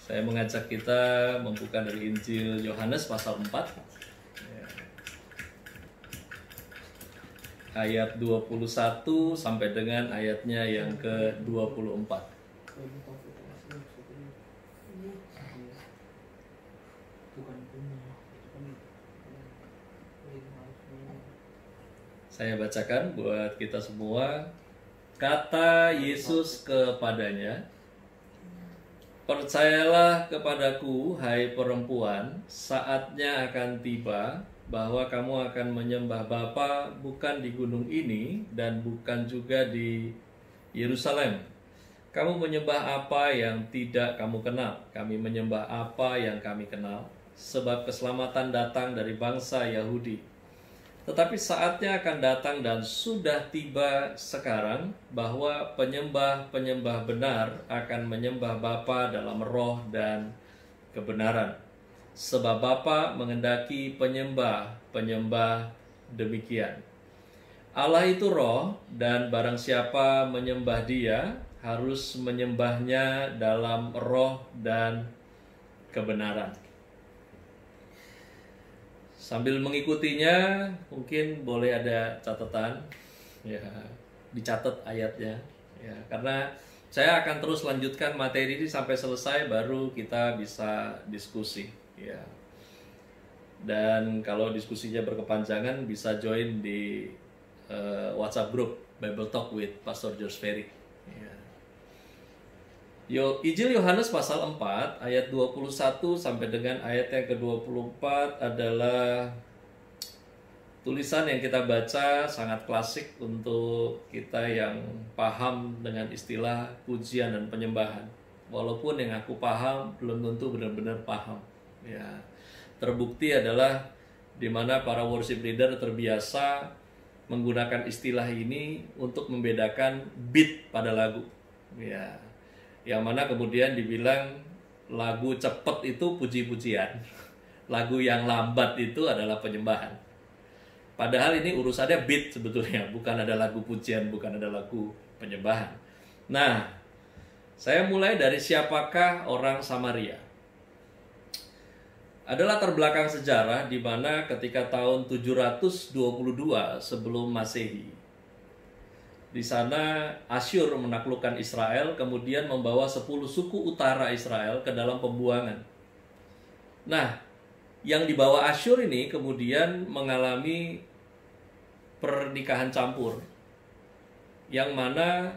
Saya mengajak kita membuka dari Injil Yohanes pasal 4 ayat 21 sampai dengan ayatnya yang ke-24. Saya bacakan buat kita semua. Kata Yesus kepadanya, "Percayalah kepadaku, hai perempuan, saatnya akan tiba bahwa kamu akan menyembah Bapa bukan di gunung ini dan bukan juga di Yerusalem. Kamu menyembah apa yang tidak kamu kenal, kami menyembah apa yang kami kenal, sebab keselamatan datang dari bangsa Yahudi. Tetapi saatnya akan datang dan sudah tiba sekarang bahwa penyembah-penyembah benar akan menyembah Bapa dalam roh dan kebenaran. Sebab Bapa menghendaki penyembah-penyembah demikian. Allah itu roh, dan barang siapa menyembah Dia harus menyembahnya dalam roh dan kebenaran." Sambil mengikutinya, mungkin boleh ada catatan, ya, dicatat ayatnya, ya, karena saya akan terus lanjutkan materi ini sampai selesai, baru kita bisa diskusi, ya. Dan kalau diskusinya berkepanjangan, bisa join di WhatsApp group Bible Talk with Pastor George Ferry. Ya. Injil Yohanes pasal 4 ayat 21 sampai dengan ayat yang ke-24 adalah tulisan yang kita baca, sangat klasik untuk kita yang paham dengan istilah pujian dan penyembahan. Walaupun yang aku paham belum tentu benar-benar paham. Ya, terbukti adalah di mana para worship leader terbiasa menggunakan istilah ini untuk membedakan beat pada lagu. Ya, yang mana kemudian dibilang lagu cepet itu puji-pujian, lagu yang lambat itu adalah penyembahan. Padahal ini urusannya beat sebetulnya, bukan ada lagu pujian, bukan ada lagu penyembahan. Nah, saya mulai dari siapakah orang Samaria. Ada latar belakang sejarah di mana ketika tahun 722 sebelum Masehi, di sana Asyur menaklukkan Israel, kemudian membawa 10 suku utara Israel ke dalam pembuangan. Nah, yang dibawa Asyur ini kemudian mengalami pernikahan campur, yang mana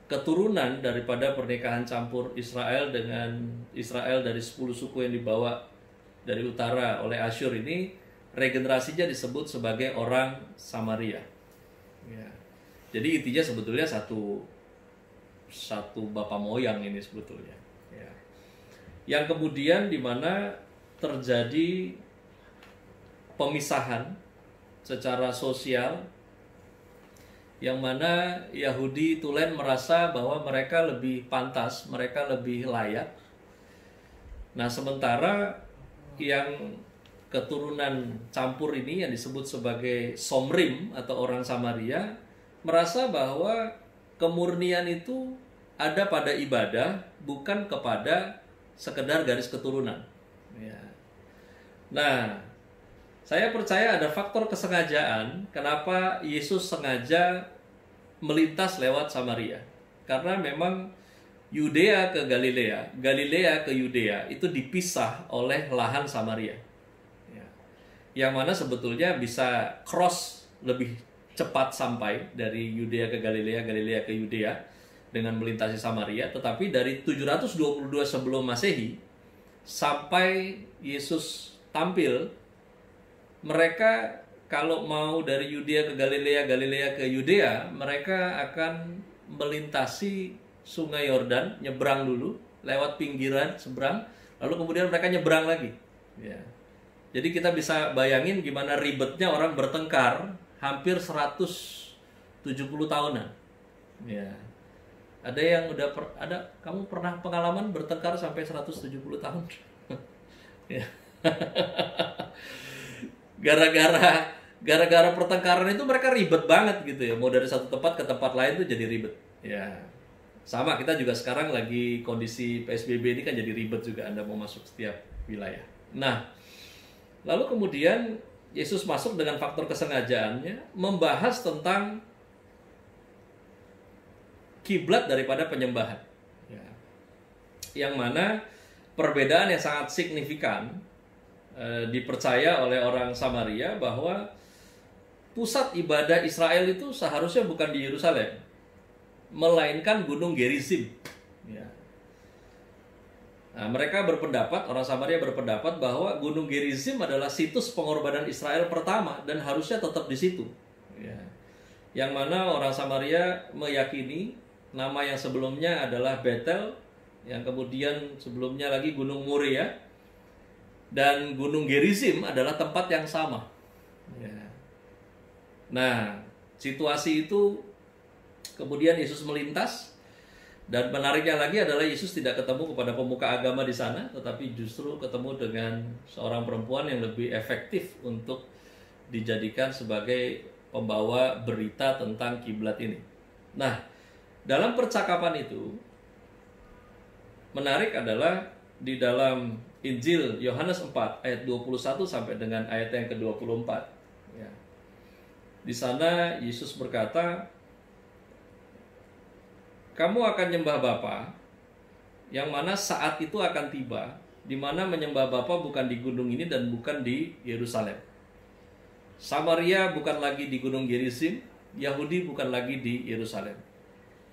keturunan daripada pernikahan campur Israel dari 10 suku yang dibawa dari utara oleh Asyur ini, regenerasinya disebut sebagai orang Samaria. Ya. Jadi intinya sebetulnya satu bapak moyang ini sebetulnya. Ya. Yang kemudian di mana terjadi pemisahan secara sosial, yang mana Yahudi Tulen merasa bahwa mereka lebih pantas, mereka lebih layak. Nah, sementara yang keturunan campur ini yang disebut sebagai Somrim atau orang Samaria merasa bahwa kemurnian itu ada pada ibadah, bukan kepada sekedar garis keturunan. Ya. Nah, saya percaya ada faktor kesengajaan kenapa Yesus sengaja melintas lewat Samaria. Karena memang Yudea ke Galilea, Galilea ke Yudea itu dipisah oleh lahan Samaria. Ya. Yang mana sebetulnya bisa cross lebih cepat sampai dari Yudea ke Galilea, Galilea ke Yudea dengan melintasi Samaria, tetapi dari 722 sebelum Masehi sampai Yesus tampil, mereka kalau mau dari Yudea ke Galilea, Galilea ke Yudea, mereka akan melintasi Sungai Yordan, nyebrang dulu, lewat pinggiran, seberang, lalu kemudian mereka nyebrang lagi. Ya. Jadi kita bisa bayangin gimana ribetnya orang bertengkar hampir 170 tahunan. Ya. Ada yang udah kamu pernah pengalaman bertengkar sampai 170 tahun? Ya. Gara-gara pertengkaran itu mereka ribet banget gitu ya. Mau dari satu tempat ke tempat lain tuh jadi ribet. Ya. Sama, kita juga sekarang lagi kondisi PSBB ini kan jadi ribet juga, Anda mau masuk setiap wilayah. Nah, lalu kemudian Yesus masuk dengan faktor kesengajaannya membahas tentang kiblat daripada penyembahan. Ya. Yang mana perbedaan yang sangat signifikan dipercaya oleh orang Samaria bahwa pusat ibadah Israel itu seharusnya bukan di Yerusalem, melainkan Gunung Gerizim. Ya. Nah, mereka berpendapat, orang Samaria berpendapat bahwa Gunung Gerizim adalah situs pengorbanan Israel pertama dan harusnya tetap di situ. Ya. Yang mana orang Samaria meyakini nama yang sebelumnya adalah Betel, yang kemudian sebelumnya lagi Gunung Moria, dan Gunung Gerizim adalah tempat yang sama. Ya. Nah, situasi itu kemudian Yesus melintas. Dan menariknya lagi adalah Yesus tidak ketemu kepada pemuka agama di sana, tetapi justru ketemu dengan seorang perempuan yang lebih efektif untuk dijadikan sebagai pembawa berita tentang kiblat ini. Nah, dalam percakapan itu, menarik adalah di dalam Injil Yohanes 4 ayat 21 sampai dengan ayat yang ke-24. Ya. Di sana Yesus berkata, kamu akan nyembah Bapa, yang mana saat itu akan tiba, di mana menyembah Bapa bukan di gunung ini dan bukan di Yerusalem. Samaria bukan lagi di Gunung Gerizim, Yahudi bukan lagi di Yerusalem.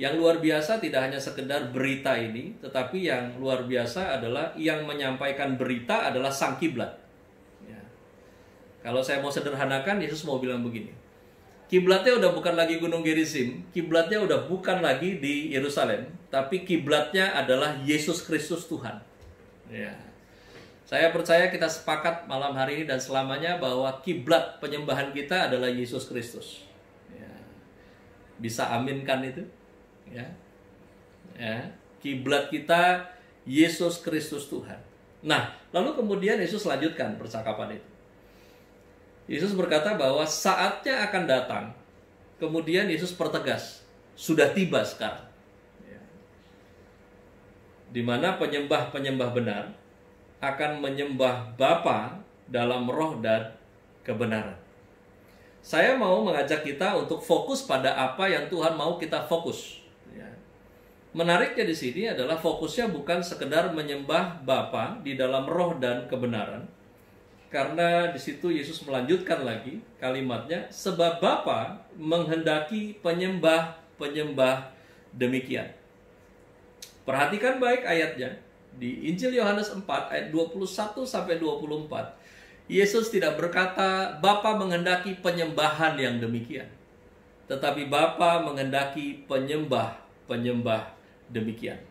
Yang luar biasa tidak hanya sekedar berita ini, tetapi yang luar biasa adalah yang menyampaikan berita adalah sang kiblat. Ya. Kalau saya mau sederhanakan, Yesus mau bilang begini. Kiblatnya udah bukan lagi Gunung Gerizim, kiblatnya udah bukan lagi di Yerusalem, tapi kiblatnya adalah Yesus Kristus Tuhan. Ya. Saya percaya kita sepakat malam hari ini dan selamanya bahwa kiblat penyembahan kita adalah Yesus Kristus. Ya. Bisa aminkan itu? Ya. Ya. Kiblat kita Yesus Kristus Tuhan. Nah, lalu kemudian Yesus lanjutkan percakapan itu. Yesus berkata bahwa saatnya akan datang. Kemudian Yesus pertegas, sudah tiba sekarang. Ya. Di mana penyembah-penyembah benar akan menyembah Bapa dalam roh dan kebenaran. Saya mau mengajak kita untuk fokus pada apa yang Tuhan mau kita fokus. Ya. Menariknya di sini adalah fokusnya bukan sekedar menyembah Bapa di dalam roh dan kebenaran. Karena di situ Yesus melanjutkan lagi kalimatnya, sebab Bapa menghendaki penyembah-penyembah demikian. Perhatikan baik ayatnya. Di Injil Yohanes 4 ayat 21 sampai 24. Yesus tidak berkata Bapa menghendaki penyembahan yang demikian. Tetapi Bapa menghendaki penyembah-penyembah demikian.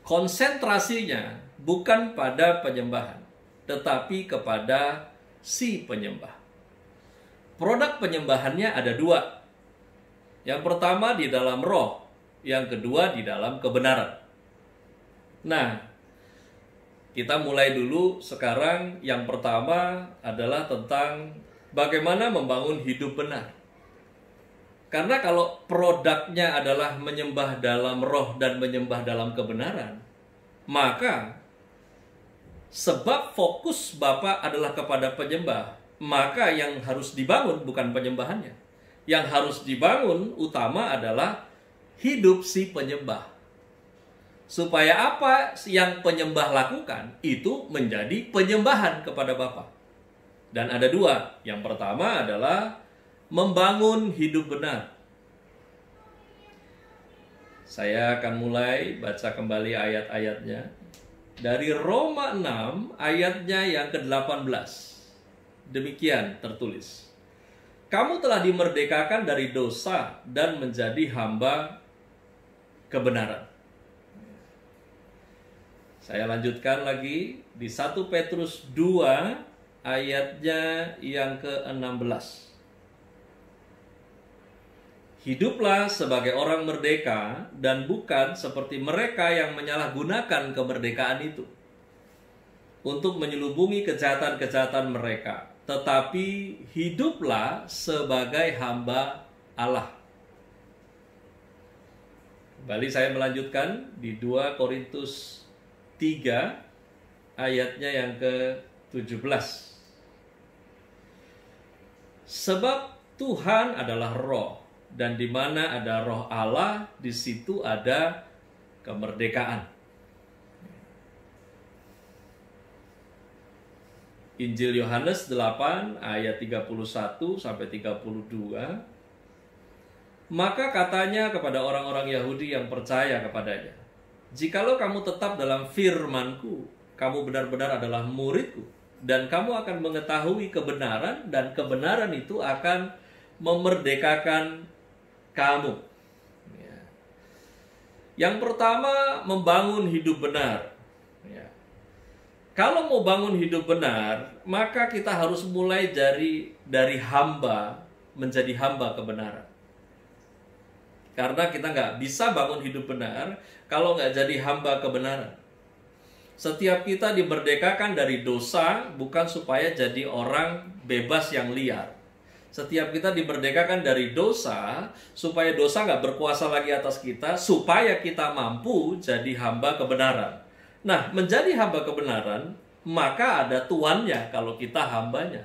Konsentrasinya bukan pada penyembahan, tetapi kepada si penyembah. Produk penyembahannya ada dua. Yang pertama di dalam roh, yang kedua di dalam kebenaran. Nah, kita mulai dulu sekarang. Yang pertama adalah tentang bagaimana membangun hidup benar. Karena kalau produknya adalah menyembah dalam roh dan menyembah dalam kebenaran, maka sebab fokus Bapa adalah kepada penyembah, maka yang harus dibangun bukan penyembahannya. Yang harus dibangun utama adalah hidup si penyembah. Supaya apa yang penyembah lakukan itu menjadi penyembahan kepada Bapa. Dan ada dua. Yang pertama adalah membangun hidup benar. Saya akan mulai baca kembali ayat-ayatnya. Dari Roma 6 ayatnya yang ke-18. Demikian tertulis. Kamu telah dimerdekakan dari dosa dan menjadi hamba kebenaran. Saya lanjutkan lagi di 1 Petrus 2 ayatnya yang ke-16. Hiduplah sebagai orang merdeka dan bukan seperti mereka yang menyalahgunakan kemerdekaan itu untuk menyelubungi kejahatan-kejahatan mereka, tetapi hiduplah sebagai hamba Allah. Kembali saya melanjutkan di 2 Korintus 3 ayatnya yang ke-17. Sebab Tuhan adalah roh, dan di mana ada roh Allah, di situ ada kemerdekaan. Injil Yohanes 8 ayat 31 sampai 32. Maka katanya kepada orang-orang Yahudi yang percaya kepadanya, jikalau kamu tetap dalam firman-Ku, kamu benar-benar adalah murid-Ku, dan kamu akan mengetahui kebenaran, dan kebenaran itu akan memerdekakan kamu. Ya. Yang pertama, membangun hidup benar. Ya. Kalau mau bangun hidup benar, maka kita harus mulai dari hamba menjadi hamba kebenaran. Karena kita nggak bisa bangun hidup benar kalau nggak jadi hamba kebenaran. Setiap kita dimerdekakan dari dosa bukan supaya jadi orang bebas yang liar. Setiap kita dimerdekakan dari dosa supaya dosa nggak berkuasa lagi atas kita, supaya kita mampu jadi hamba kebenaran. Nah, menjadi hamba kebenaran, maka ada tuannya kalau kita hambanya.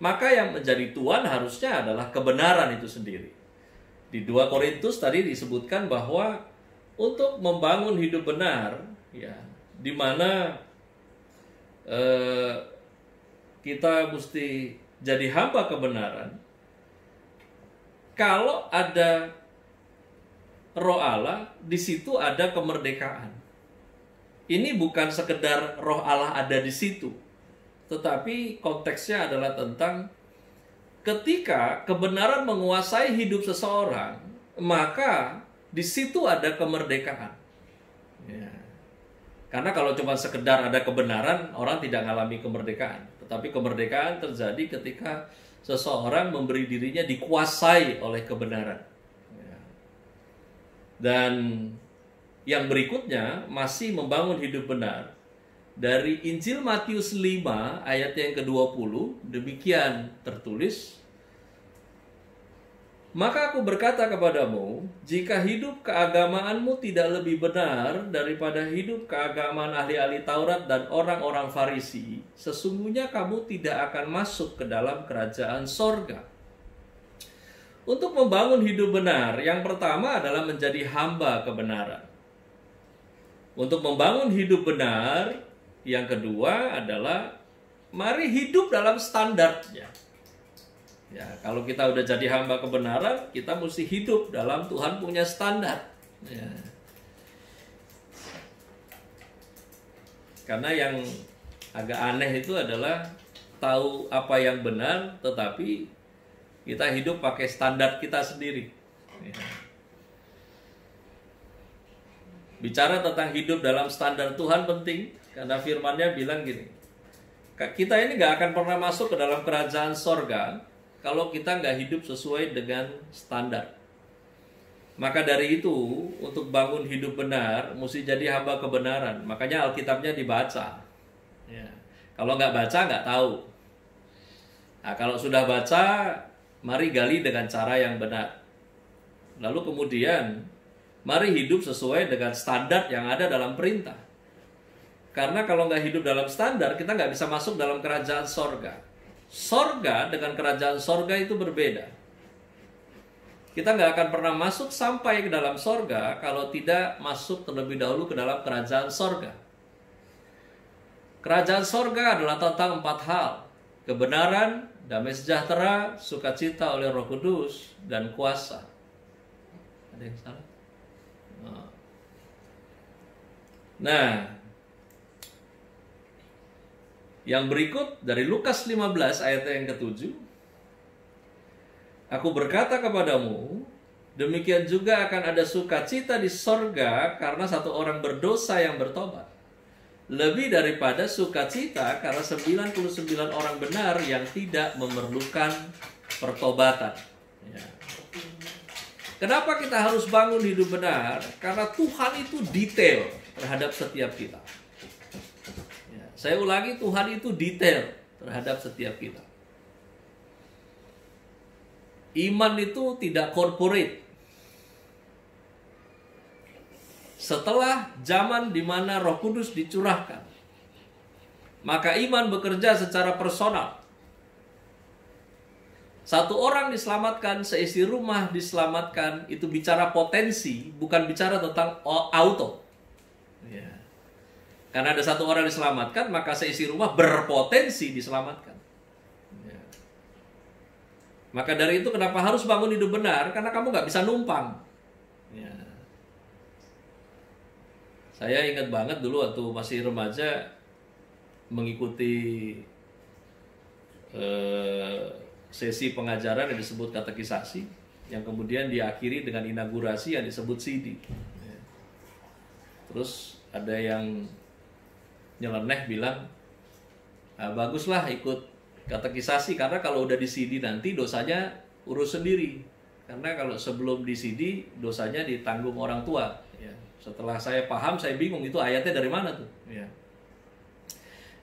Maka yang menjadi tuan harusnya adalah kebenaran itu sendiri. Di 2 Korintus tadi disebutkan bahwa untuk membangun hidup benar, ya, di mana kita mesti jadi hamba kebenaran. Kalau ada roh Allah, di situ ada kemerdekaan. Ini bukan sekedar roh Allah ada di situ, tetapi konteksnya adalah tentang ketika kebenaran menguasai hidup seseorang, maka di situ ada kemerdekaan. Ya. Karena kalau cuma sekedar ada kebenaran, orang tidak mengalami kemerdekaan. Tetapi kemerdekaan terjadi ketika seseorang memberi dirinya dikuasai oleh kebenaran. Ya. Dan yang berikutnya masih membangun hidup benar. Dari Injil Matius 5 ayat yang ke-20, demikian tertulis, maka aku berkata kepadamu, jika hidup keagamaanmu tidak lebih benar daripada hidup keagamaan ahli-ahli Taurat dan orang-orang Farisi, sesungguhnya kamu tidak akan masuk ke dalam kerajaan sorga. Untuk membangun hidup benar, yang pertama adalah menjadi hamba kebenaran. Untuk membangun hidup benar, yang kedua adalah mari hidup dalam standarnya. Ya, kalau kita udah jadi hamba kebenaran, kita mesti hidup dalam Tuhan punya standar. Ya. Karena yang agak aneh itu adalah tahu apa yang benar, tetapi kita hidup pakai standar kita sendiri. Ya. Bicara tentang hidup dalam standar Tuhan penting. Karena firman-Nya bilang gini, kita ini gak akan pernah masuk ke dalam kerajaan sorga kalau kita gak hidup sesuai dengan standar. Maka dari itu, untuk bangun hidup benar, mesti jadi hamba kebenaran. Makanya Alkitabnya dibaca. Ya. Kalau gak baca, gak tahu. Nah, kalau sudah baca, mari gali dengan cara yang benar. Lalu kemudian, mari hidup sesuai dengan standar yang ada dalam perintah. Karena kalau nggak hidup dalam standar, kita nggak bisa masuk dalam kerajaan sorga. Sorga dengan kerajaan sorga itu berbeda. Kita nggak akan pernah masuk sampai ke dalam sorga kalau tidak masuk terlebih dahulu ke dalam kerajaan sorga. Kerajaan sorga adalah tentang 4 hal. Kebenaran, damai sejahtera, sukacita oleh Roh Kudus, dan kuasa. Ada yang salah? Nah, yang berikut dari Lukas 15 ayat yang ke-7. Aku berkata kepadamu, demikian juga akan ada sukacita di sorga karena satu orang berdosa yang bertobat. Lebih daripada sukacita karena 99 orang benar yang tidak memerlukan pertobatan. Ya. Kenapa kita harus bangun hidup benar? Karena Tuhan itu detail terhadap setiap kita. Saya ulangi, Tuhan itu detail terhadap setiap kita. Iman itu tidak corporate. setelah zaman di mana Roh Kudus dicurahkan, maka iman bekerja secara personal. Satu orang diselamatkan, seisi rumah diselamatkan, itu bicara potensi, bukan bicara tentang auto. Ya. Karena ada satu orang diselamatkan, maka seisi rumah berpotensi diselamatkan. Ya. Maka dari itu kenapa harus bangun hidup benar? Karena kamu nggak bisa numpang. Ya. Saya ingat banget dulu waktu masih remaja mengikuti sesi pengajaran yang disebut katekisasi, yang kemudian diakhiri dengan inaugurasi yang disebut CD. Terus ada yang nyeleneh bilang, baguslah ikut katekisasi, karena kalau udah di CD nanti dosanya urus sendiri. Karena kalau sebelum di CD dosanya ditanggung orang tua. Ya. Setelah saya paham, saya bingung itu ayatnya dari mana tuh. Ya.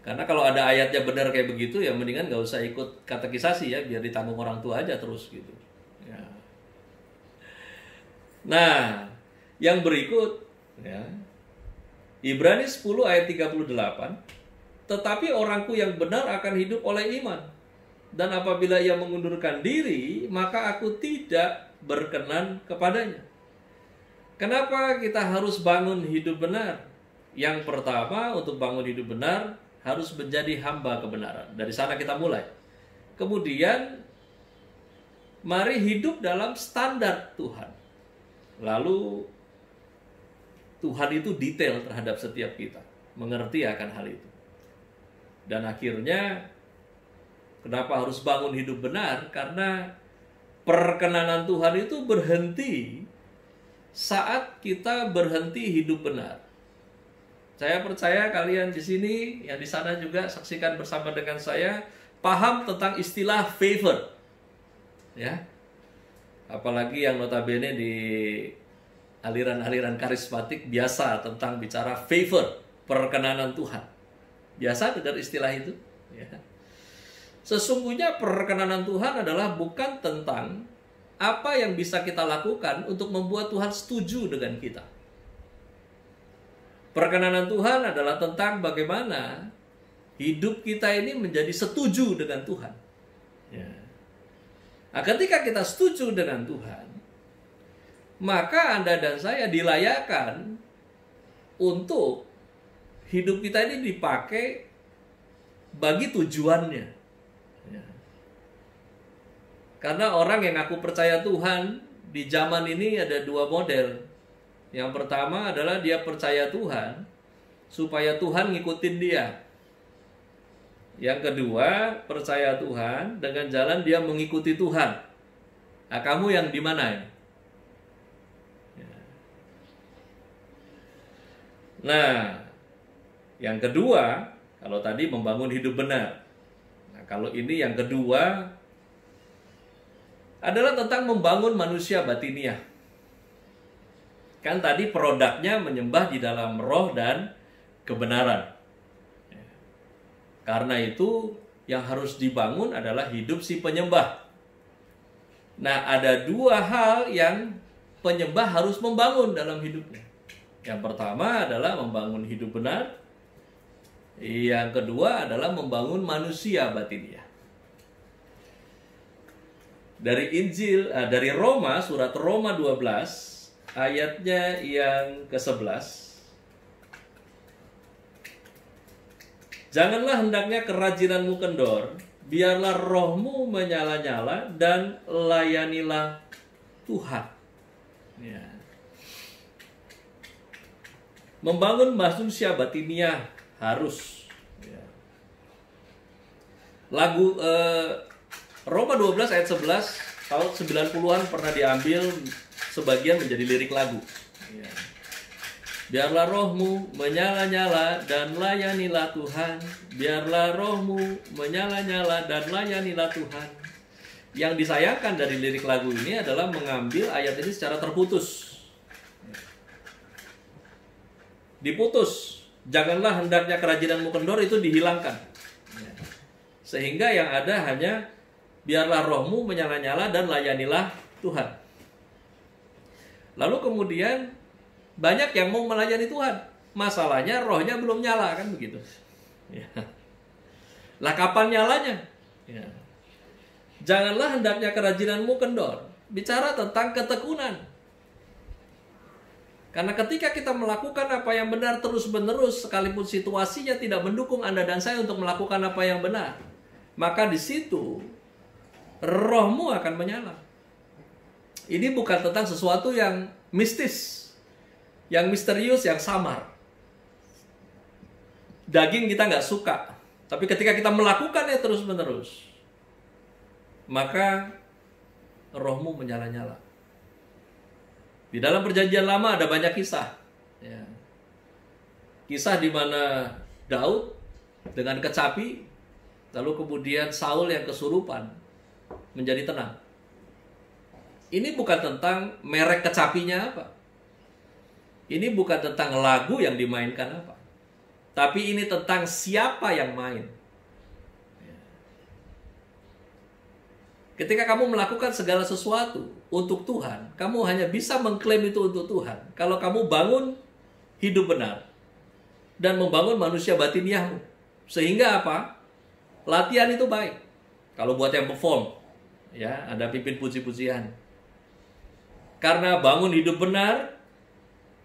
Karena kalau ada ayatnya benar kayak begitu, ya mendingan gak usah ikut katekisasi ya, biar ditanggung orang tua aja terus gitu. Ya. Nah, yang berikut, ya, Ibrani 10 ayat 38, tetapi orangku yang benar akan hidup oleh iman. Dan apabila ia mengundurkan diri, maka aku tidak berkenan kepadanya. Kenapa kita harus bangun hidup benar? Yang pertama, untuk bangun hidup benar, harus menjadi hamba kebenaran. Dari sana kita mulai. Kemudian, mari hidup dalam standar Tuhan. Lalu, Tuhan itu detail terhadap setiap kita. Mengerti akan hal itu. Dan akhirnya, kenapa harus bangun hidup benar? Karena perkenanan Tuhan itu berhenti saat kita berhenti hidup benar. Saya percaya kalian di sini, yang di sana juga saksikan bersama dengan saya, paham tentang istilah favor. Ya. Apalagi yang notabene di aliran-aliran karismatik biasa tentang bicara favor, perkenanan Tuhan. Biasa dengar istilah itu. Ya. Sesungguhnya perkenanan Tuhan adalah bukan tentang apa yang bisa kita lakukan untuk membuat Tuhan setuju dengan kita. Perkenanan Tuhan adalah tentang bagaimana hidup kita ini menjadi setuju dengan Tuhan. Ya. Nah, ketika kita setuju dengan Tuhan, maka Anda dan saya dilayakkan untuk hidup kita ini dipakai bagi tujuannya. Ya. Karena orang yang aku percaya Tuhan di zaman ini ada dua model. Yang pertama adalah dia percaya Tuhan supaya Tuhan ngikutin dia. Yang kedua, percaya Tuhan dengan jalan dia mengikuti Tuhan. Nah, kamu yang di mana ya? Nah, yang kedua, kalau tadi membangun hidup benar. Nah, kalau ini yang kedua adalah tentang membangun manusia batiniah. Kan tadi produknya menyembah di dalam roh dan kebenaran. Karena itu yang harus dibangun adalah hidup si penyembah. Nah, ada dua hal yang penyembah harus membangun dalam hidupnya. Yang pertama adalah membangun hidup benar. Yang kedua adalah membangun manusia batiniah. Dari Roma, surat Roma 12, ayatnya yang ke-11. Janganlah hendaknya kerajinanmu kendor, biarlah rohmu menyala-nyala dan layanilah Tuhan. Ya. Membangun manusia batiniah harus. Ya. Lagu Roma 12 ayat 11 tahun 90-an pernah diambil sebagian menjadi lirik lagu. Ya. Biarlah rohmu menyala-nyala dan layanilah Tuhan. Biarlah rohmu menyala-nyala dan layanilah Tuhan. Yang disayangkan dari lirik lagu ini adalah mengambil ayat ini secara terputus. Diputus. Janganlah hendaknya kerajinanmu kendor, itu dihilangkan. Sehingga yang ada hanya biarlah rohmu menyala-nyala dan layanilah Tuhan. Lalu kemudian Banyak yang mau melayani Tuhan, masalahnya rohnya belum nyala, kan begitu. Ya. Lah kapan nyalanya? Ya. Janganlah hendaknya kerajinanmu kendor. Bicara tentang ketekunan. Karena ketika kita melakukan apa yang benar terus-menerus, sekalipun situasinya tidak mendukung Anda dan saya untuk melakukan apa yang benar, maka di situ rohmu akan menyala. Ini bukan tentang sesuatu yang mistis, yang misterius, yang samar. Daging kita nggak suka, tapi ketika kita melakukannya terus-menerus, maka rohmu menyala-nyala. Di dalam perjanjian lama ada banyak kisah. Ya. Kisah di mana Daud dengan kecapi, lalu kemudian Saul yang kesurupan, menjadi tenang. Ini bukan tentang merek kecapinya apa. Ini bukan tentang lagu yang dimainkan apa. Tapi ini tentang siapa yang main. Ketika kamu melakukan segala sesuatu untuk Tuhan, kamu hanya bisa mengklaim itu untuk Tuhan kalau kamu bangun hidup benar dan membangun manusia batiniahmu. Sehingga apa? Latihan itu baik. Kalau buat yang perform, ya, ada pimpin puji-pujian. Karena bangun hidup benar,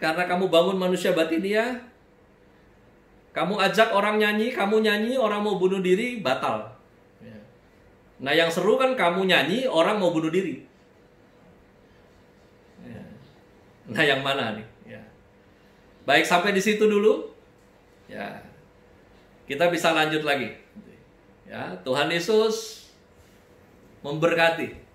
karena kamu bangun manusia batiniah, kamu ajak orang nyanyi, kamu nyanyi, orang mau bunuh diri, batal. Nah, yang seru kan kamu nyanyi, orang mau bunuh diri. Nah, yang mana nih? Ya. Baik, sampai di situ dulu. Ya, kita bisa lanjut lagi. Ya, Tuhan Yesus memberkati.